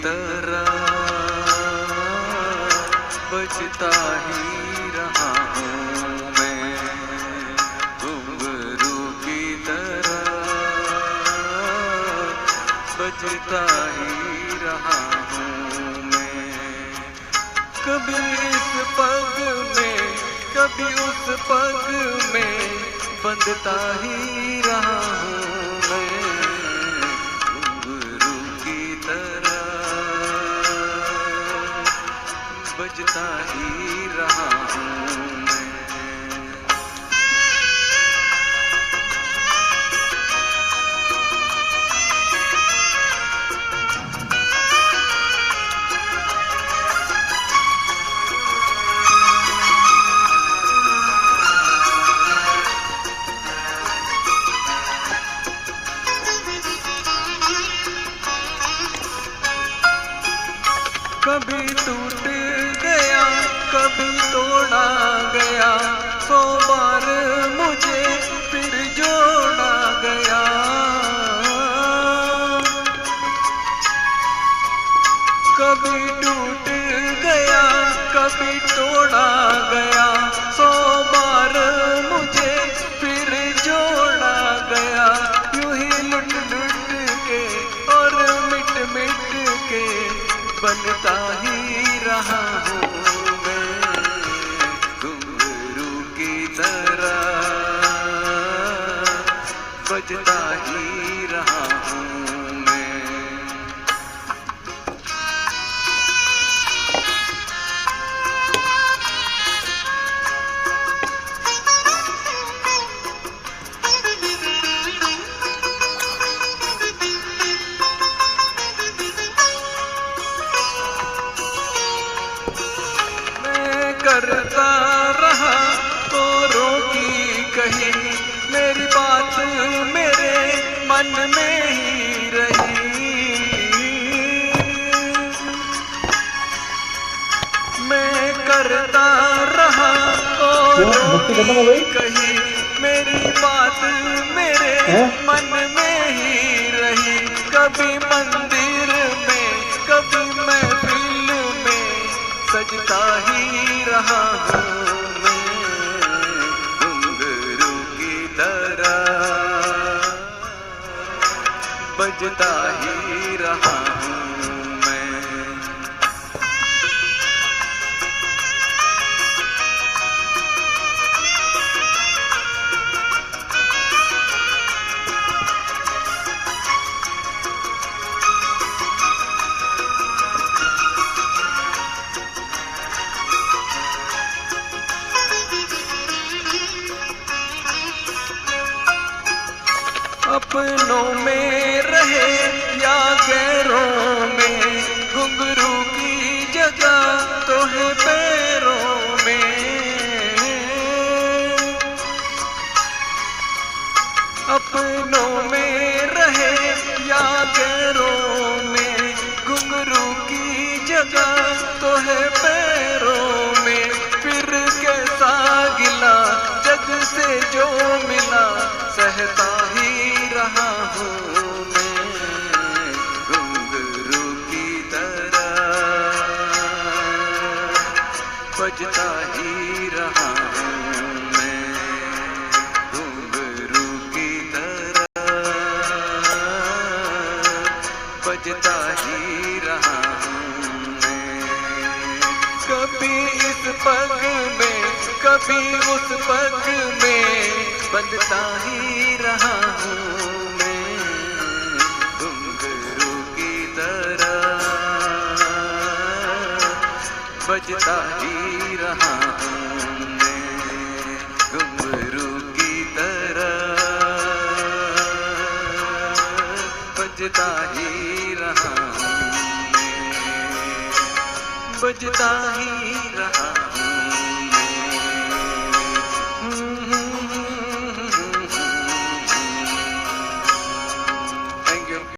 तरह बजता ही रहा हूँ मैं, घुंघरू की तरह बजता ही रहा हूँ मैं। कभी इस पग में कभी उस पग में बंधता ही रहा हूँ मैं, घुंघरू की तरह बजता ही रहा हूँ मैं। कभी टूट गया कभी तोड़ा गया, 100 बार मुझे फिर जोड़ा गया। कभी टूट गया कभी तोड़ा गया, 100 बार मुझे फिर जोड़ा गया। यूं ही लुट लुट के और मिट मिट के बनता ही रहा हूँ मैं, घुंघरू की तरह बजता ही रहा हूँ मैं। करता रहा तो रोकी कहीं, मेरी बात मेरे मन में ही रही। मैं करता रहा तो रोकी कहीं, मेरी बात मेरे मन में ही रही। कभी मंदिर में कभी महफिल में सजता ही रहा हूँ मैं, घुंघरू की तरह बजता ही रहा हूँ मैं। अपनों में रहे या गैरों में, घुंघरू की जगह तो है पैरों में। अपनों में रहे या गैरों में, घुंघरू की जगह तो है पैरों में। फिर कैसा गिला जग से जो मिला, सहता ही रहा हूँ मैं, घुंघरू की तरह बजता ही रहा हूँ मैं, घुंघरू की तरह बजता ही रहा हूँ मैं। कभी इस पग में कभी उस पग में बंधता ही रहा हूँ मैं, घुंघरू की तरह बजता ही रहा हूँ मैं, घुंघरू की तरह बजता ही रहा हूँ मैं, बजता ही रहा हूँ।